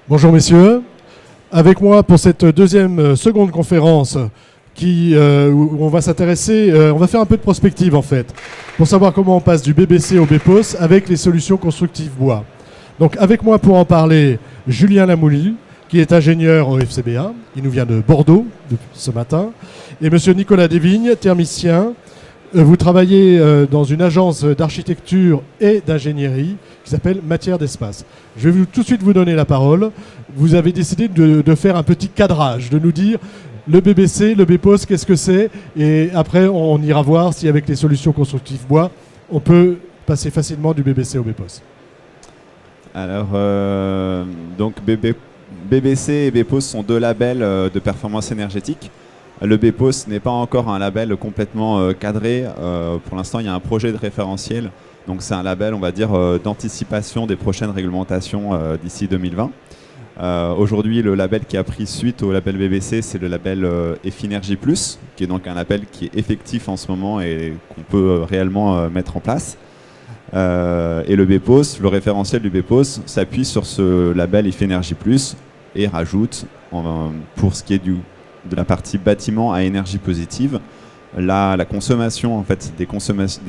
Bonjour messieurs, avec moi pour cette seconde conférence où on va s'intéresser, on va faire un peu de prospective en fait, pour savoir comment on passe du BBC au BEPOS avec les solutions constructives bois. Donc avec moi pour en parler, Julien Lamouly, qui est ingénieur au FCBA, il nous vient de Bordeaux depuis ce matin, et monsieur Nicolas Desvignes, thermicien. Vous travaillez dans une agence d'architecture et d'ingénierie qui s'appelle Matière d'Espace. Je vais tout de suite vous donner la parole. Vous avez décidé de faire un petit cadrage, de nous dire le BBC, le BEPOS, qu'est-ce que c'est, et après on ira voir si avec les solutions constructives bois, on peut passer facilement du BBC au BEPOS. Alors, donc BBC et BEPOS sont deux labels de performance énergétique. Le BEPOS n'est pas encore un label complètement cadré. Pour l'instant, il y a un projet de référentiel. Donc, c'est un label, on va dire, d'anticipation des prochaines réglementations d'ici 2020. Aujourd'hui, le label qui a pris suite au label BBC, c'est le label Effinergie Plus, qui est donc un label qui est effectif en ce moment et qu'on peut réellement mettre en place. Et le BEPOS, le référentiel du BEPOS, s'appuie sur ce label Effinergie Plus et rajoute, pour ce qui est de la partie bâtiment à énergie positive, la consommation, en fait,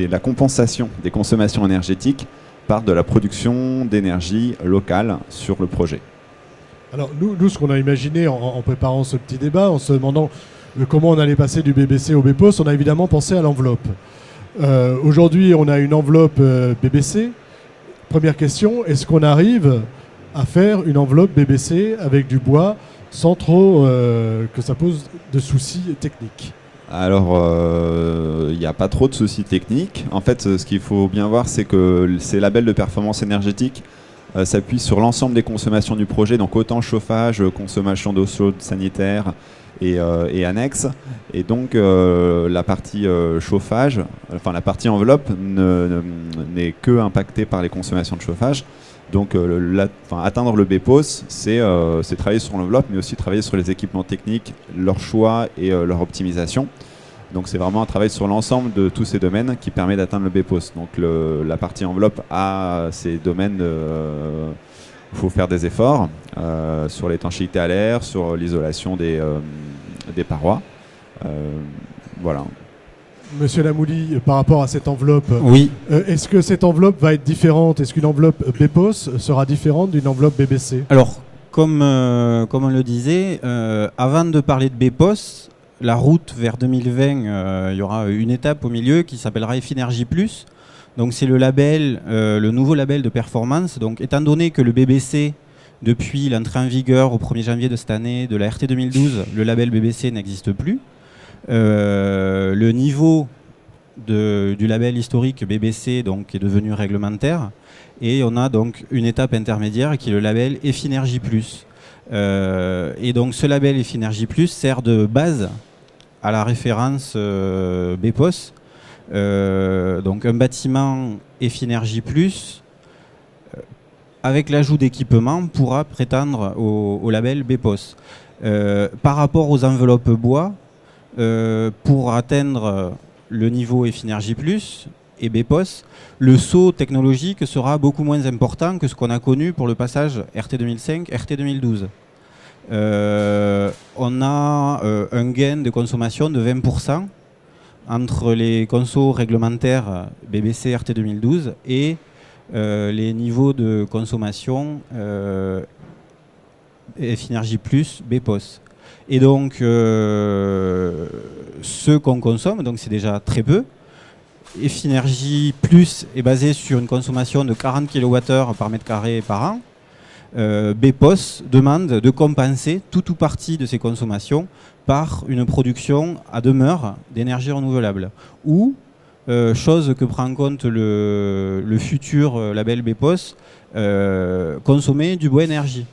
la compensation des consommations énergétiques par de la production d'énergie locale sur le projet. Alors nous ce qu'on a imaginé en préparant ce petit débat, en se demandant comment on allait passer du BBC au BEPOS, on a évidemment pensé à l'enveloppe. Aujourd'hui, on a une enveloppe BBC. Première question, est-ce qu'on arrive à faire une enveloppe BBC avec du bois sans trop que ça pose de soucis techniques? Alors, il n'y a pas trop de soucis techniques. En fait, ce qu'il faut bien voir, c'est que ces labels de performance énergétique s'appuient sur l'ensemble des consommations du projet, donc autant chauffage, consommation d'eau chaude sanitaire et annexes. Et donc, la partie chauffage, enfin la partie enveloppe n'est que impactée par les consommations de chauffage. Donc atteindre le BEPOS, c'est travailler sur l'enveloppe, mais aussi travailler sur les équipements techniques, leur choix et leur optimisation. Donc c'est vraiment un travail sur l'ensemble de tous ces domaines qui permet d'atteindre le BEPOS. Donc la partie enveloppe a ces domaines, il faut faire des efforts sur l'étanchéité à l'air, sur l'isolation des parois. Voilà. Monsieur Lamouly, par rapport à cette enveloppe, oui. Est-ce que cette enveloppe va être différente? Est-ce qu'une enveloppe BEPOS sera différente d'une enveloppe BBC? Alors, comme on le disait, avant de parler de BEPOS, la route vers 2020, il y aura une étape au milieu qui s'appellera Effinergie Plus. Donc c'est le nouveau label de performance. Donc étant donné que le BBC, depuis l'entrée en vigueur au 1er janvier de cette année de la RT 2012, le label BBC n'existe plus. Le niveau du label historique BBC donc, est devenu réglementaire et on a donc une étape intermédiaire qui est le label Effinergie Plus. Et donc ce label Effinergie Plus sert de base à la référence BEPOS. Donc un bâtiment Effinergie Plus avec l'ajout d'équipements pourra prétendre au label BEPOS. Par rapport aux enveloppes bois, pour atteindre le niveau Effinergie Plus et BEPOS, le saut technologique sera beaucoup moins important que ce qu'on a connu pour le passage RT 2005, RT 2012. On a un gain de consommation de 20% entre les consos réglementaires BBC RT 2012 et les niveaux de consommation Effinergie Plus BEPOS. Et donc, ce qu'on consomme, donc c'est déjà très peu. Effinergie Plus est basé sur une consommation de 40 kWh par mètre carré par an. BEPOS demande de compenser tout ou partie de ces consommations par une production à demeure d'énergie renouvelable. Ou, chose que prend en compte le futur label BEPOS, consommer du bois énergie.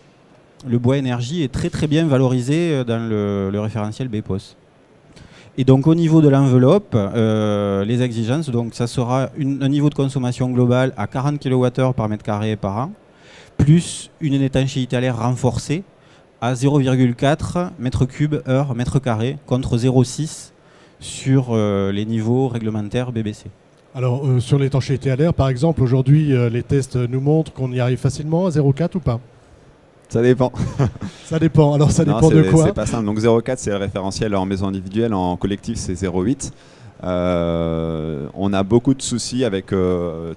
Le bois énergie est très très bien valorisé dans le référentiel BEPOS. Et donc au niveau de l'enveloppe, les exigences, donc ça sera un niveau de consommation globale à 40 kWh par mètre carré par an, plus une étanchéité à l'air renforcée à 0,4 m3 heure mètre carré contre 0,6 sur les niveaux réglementaires BBC. Alors sur l'étanchéité à l'air, par exemple, aujourd'hui les tests nous montrent qu'on y arrive facilement à 0,4 ou pas? Ça dépend. Ça dépend. Alors ça Non, dépend de quoi? c'est pas simple. Donc 0,4 c'est le référentiel en maison individuelle, en collectif c'est 0,8. On a beaucoup de soucis avec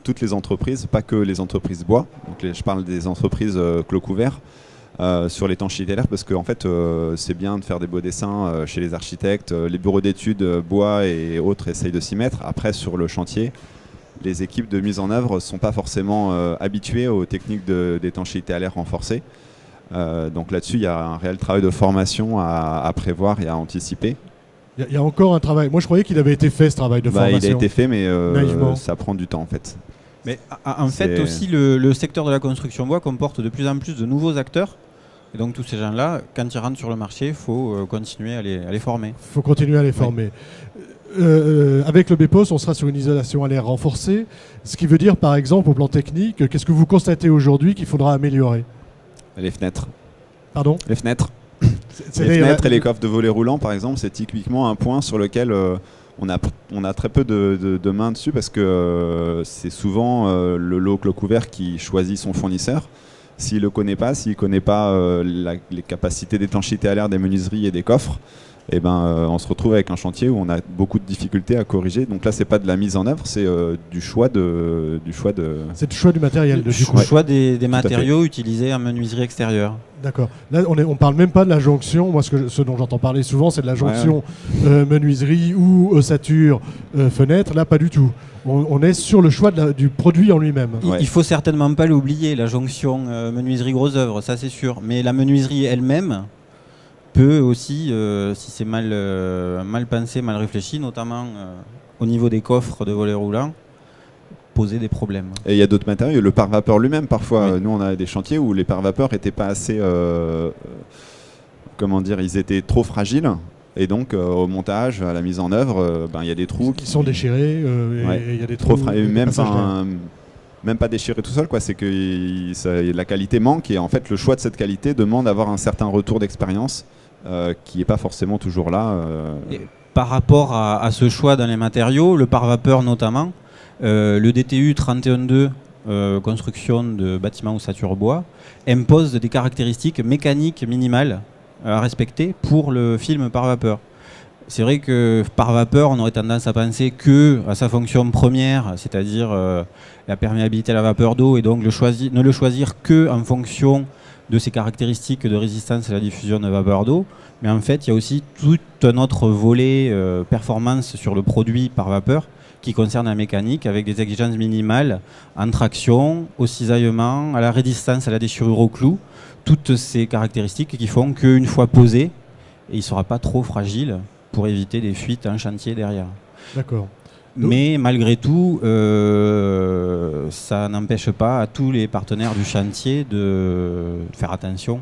toutes les entreprises, pas que les entreprises bois. Donc je parle des entreprises clos couverts sur l'étanchéité à l'air, parce qu'en fait c'est bien de faire des beaux dessins chez les architectes, les bureaux d'études bois et autres essayent de s'y mettre. Après sur le chantier, les équipes de mise en œuvre ne sont pas forcément habituées aux techniques d'étanchéité à l'air renforcée. Donc là-dessus, il y a un réel travail de formation à prévoir et à anticiper. Il y a encore un travail. Moi, je croyais qu'il avait été fait, ce travail de formation. Il a été fait, mais Naïvement. ça prend du temps en fait. Mais en fait aussi, le secteur de la construction bois comporte de plus en plus de nouveaux acteurs. Et donc tous ces gens-là, quand ils rentrent sur le marché, il faut continuer à les former. Il faut continuer à les former. Avec le BEPOS, on sera sur une isolation à l'air renforcée. Ce qui veut dire, par exemple, au plan technique, qu'est-ce que vous constatez aujourd'hui qu'il faudra améliorer? Les fenêtres. Pardon? Les fenêtres. C'est Les fenêtres et les coffres de volets roulants, par exemple, c'est typiquement un point sur lequel on a très peu de main dessus, parce que c'est souvent le lot clos couvert qui choisit son fournisseur. S'il ne le connaît pas, s'il ne connaît pas les capacités d'étanchéité à l'air des menuiseries et des coffres, eh on se retrouve avec un chantier où on a beaucoup de difficultés à corriger. Donc là, c'est pas de la mise en œuvre, c'est du choix de. C'est le choix du matériel. Le choix des matériaux utilisés en menuiserie extérieure. D'accord. Là, on parle même pas de la jonction. Moi, ce dont j'entends parler souvent, c'est de la jonction menuiserie ou ossature fenêtre. Là, pas du tout. On est sur le choix du produit en lui-même. Il faut certainement pas l'oublier, la jonction menuiserie gros œuvre, ça c'est sûr. Mais la menuiserie elle-même peut aussi, si c'est mal pensé, mal réfléchi, notamment au niveau des coffres de volets roulants, poser des problèmes. Et il y a d'autres matériaux, le pare-vapeur lui-même, parfois, nous on a des chantiers où les pare-vapeurs n'étaient pas assez, ils étaient trop fragiles, et donc au montage, à la mise en œuvre, il y a des trous qui sont déchirés, et il y a des trous, même pas déchirés tout seul, quoi. C'est que la qualité manque, et en fait le choix de cette qualité demande d'avoir un certain retour d'expérience qui n'est pas forcément toujours là. Et par rapport à ce choix dans les matériaux, le pare-vapeur notamment, le DTU 31.2 construction de bâtiments ossature bois impose des caractéristiques mécaniques minimales à respecter pour le film par vapeur. C'est vrai que par vapeur, on aurait tendance à penser que à sa fonction première, c'est-à-dire la perméabilité à la vapeur d'eau, et donc ne le choisir que en fonction de ses caractéristiques de résistance à la diffusion de vapeur d'eau. Mais en fait, il y a aussi tout un autre volet performance sur le produit par vapeur qui concerne la mécanique, avec des exigences minimales en traction, au cisaillement, à la résistance à la déchirure au clou, toutes ces caractéristiques qui font qu'une fois posé, il ne sera pas trop fragile pour éviter des fuites en chantier derrière. D'accord. Mais malgré tout, ça n'empêche pas à tous les partenaires du chantier de faire attention,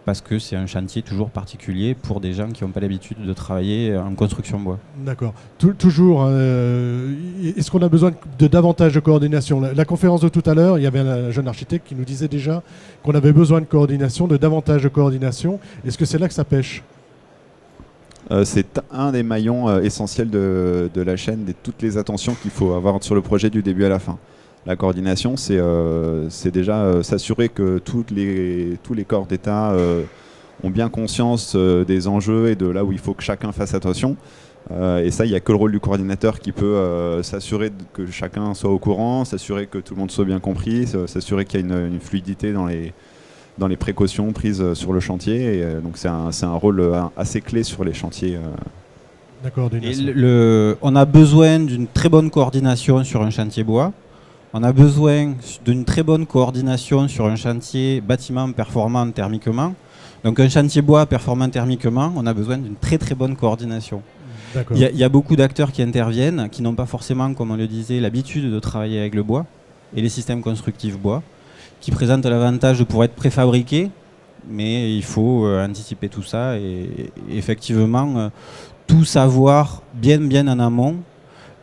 parce que c'est un chantier toujours particulier pour des gens qui n'ont pas l'habitude de travailler en construction bois. D'accord. Toujours, est-ce qu'on a besoin de davantage de coordination? La conférence de tout à l'heure, il y avait un jeune architecte qui nous disait déjà qu'on avait besoin de coordination, de davantage de coordination. Est-ce que c'est là que ça pêche? C'est un des maillons essentiels de la chaîne, de toutes les attentions qu'il faut avoir sur le projet du début à la fin. La coordination, c'est déjà s'assurer que tous les corps d'État ont bien conscience des enjeux et de là où il faut que chacun fasse attention. Et ça, il n'y a que le rôle du coordinateur qui peut s'assurer que chacun soit au courant, s'assurer que tout le monde soit bien compris, s'assurer qu'il y a une fluidité dans les précautions prises sur le chantier. Et, donc c'est un rôle assez clé sur les chantiers. La coordination. On a besoin d'une très bonne coordination sur un chantier bois. On a besoin d'une très bonne coordination sur un chantier bâtiment performant thermiquement. Donc un chantier bois performant thermiquement, on a besoin d'une très très bonne coordination. Il y a beaucoup d'acteurs qui interviennent, qui n'ont pas forcément, comme on le disait, l'habitude de travailler avec le bois et les systèmes constructifs bois, qui présentent l'avantage de pouvoir être préfabriqués, mais il faut anticiper tout ça et effectivement tout savoir bien en amont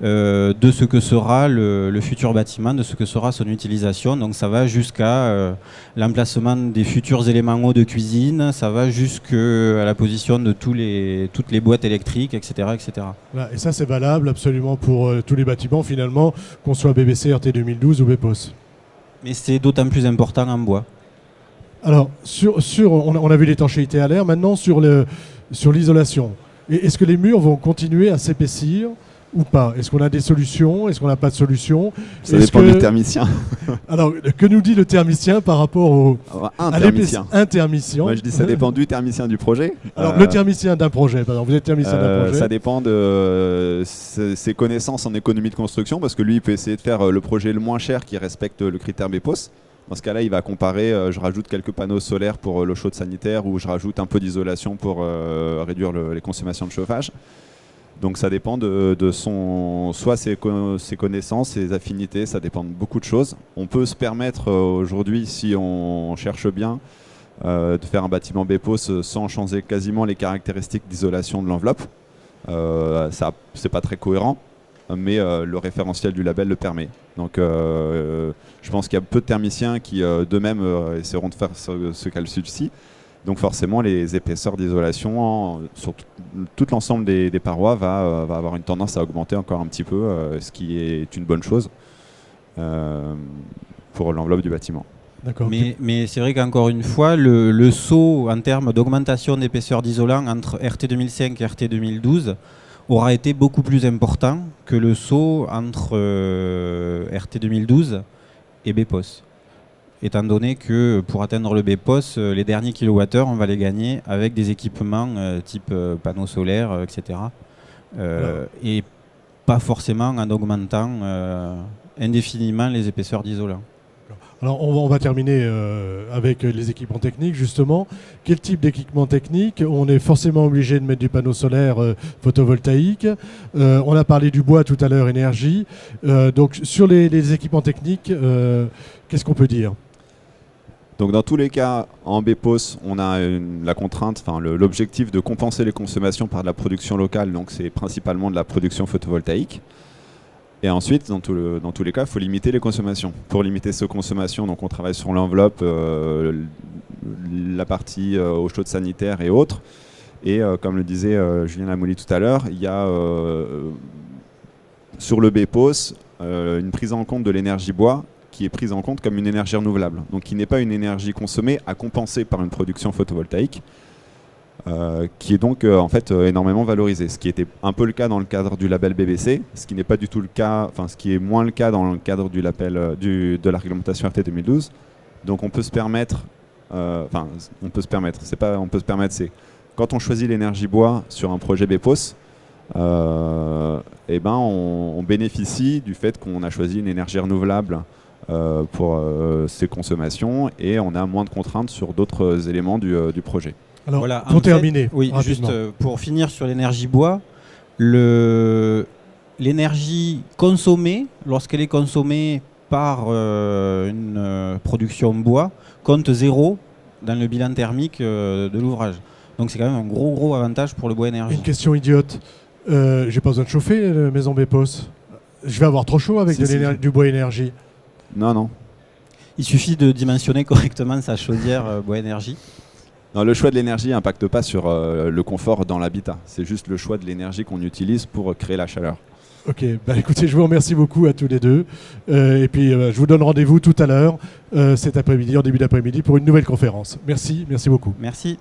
de ce que sera le futur bâtiment, de ce que sera son utilisation. Donc ça va jusqu'à l'emplacement des futurs éléments hauts de cuisine, ça va jusqu'à la position de toutes les boîtes électriques, etc. etc. Voilà, et ça c'est valable absolument pour tous les bâtiments finalement, qu'on soit BBC, RT 2012 ou BEPOS. Mais c'est d'autant plus important en bois. Alors, on a vu l'étanchéité à l'air, maintenant sur l'isolation. Est-ce que les murs vont continuer à s'épaissir ou pas? Est-ce qu'on a des solutions? Est-ce qu'on n'a pas de solution? Ça dépend du thermicien. Alors, que nous dit le thermicien par rapport à thermicien. Un thermicien. Moi, je dis ça dépend du thermicien du projet. Alors, le thermicien d'un projet, par exemple, vous êtes thermicien d'un projet. Ça dépend de ses connaissances en économie de construction, parce que lui, il peut essayer de faire le projet le moins cher qui respecte le critère BEPOS. Dans ce cas-là, il va comparer, je rajoute quelques panneaux solaires pour l'eau chaude sanitaire, ou je rajoute un peu d'isolation pour réduire les consommations de chauffage. Donc ça dépend de soit ses connaissances, ses affinités, ça dépend de beaucoup de choses. On peut se permettre aujourd'hui, si on cherche bien, de faire un bâtiment BEPOS sans changer quasiment les caractéristiques d'isolation de l'enveloppe. C'est pas très cohérent, mais le référentiel du label le permet. Donc je pense qu'il y a peu de thermiciens qui d'eux-mêmes essaieront de faire ce calcul-ci. Donc forcément, les épaisseurs d'isolation sur tout l'ensemble des parois va avoir une tendance à augmenter encore un petit peu, ce qui est une bonne chose pour l'enveloppe du bâtiment. Mais c'est vrai qu'encore une fois, le saut en termes d'augmentation d'épaisseur d'isolant entre RT 2005 et RT 2012 aura été beaucoup plus important que le saut entre RT 2012 et BEPOS. Étant donné que pour atteindre le BEPOS, les derniers kilowattheures, on va les gagner avec des équipements type panneaux solaires, etc. Et pas forcément en augmentant indéfiniment les épaisseurs d'isolant. Alors on va terminer avec les équipements techniques justement. Quel type d'équipement technique? On est forcément obligé de mettre du panneau solaire photovoltaïque. On a parlé du bois tout à l'heure, énergie. Donc sur les équipements techniques, qu'est-ce qu'on peut dire? Donc dans tous les cas, en BEPOS, on a la contrainte, l'objectif de compenser les consommations par de la production locale, donc c'est principalement de la production photovoltaïque. Et ensuite, dans tous les cas, il faut limiter les consommations. Pour limiter ces consommations, donc on travaille sur l'enveloppe, la partie eau chaude sanitaire et autres. Et comme le disait Julien Lamouli tout à l'heure, il y a sur le BEPOS une prise en compte de l'énergie bois qui est prise en compte comme une énergie renouvelable. Donc qui n'est pas une énergie consommée à compenser par une production photovoltaïque. Qui est donc en fait énormément valorisé, ce qui était un peu le cas dans le cadre du label BBC, ce qui n'est pas du tout le cas, ce qui est moins le cas dans le cadre du label de la réglementation RT 2012. Donc on peut se permettre, c'est quand on choisit l'énergie bois sur un projet BEPOS, on bénéficie du fait qu'on a choisi une énergie renouvelable pour ses consommations et on a moins de contraintes sur d'autres éléments du projet. Alors, voilà, pour terminer, oui, juste pour finir sur l'énergie bois, l'énergie consommée, lorsqu'elle est consommée par une production bois, compte 0 dans le bilan thermique de l'ouvrage. Donc c'est quand même un gros avantage pour le bois énergie. Une question idiote, j'ai pas besoin de chauffer la maison BEPOS. Je vais avoir trop chaud avec du bois énergie. Non. Il suffit de dimensionner correctement sa chaudière bois énergie. Non, le choix de l'énergie n'impacte pas sur le confort dans l'habitat. C'est juste le choix de l'énergie qu'on utilise pour créer la chaleur. Ok, écoutez, je vous remercie beaucoup à tous les deux. Et puis, je vous donne rendez-vous tout à l'heure, cet après-midi, en début d'après-midi, pour une nouvelle conférence. Merci beaucoup. Merci.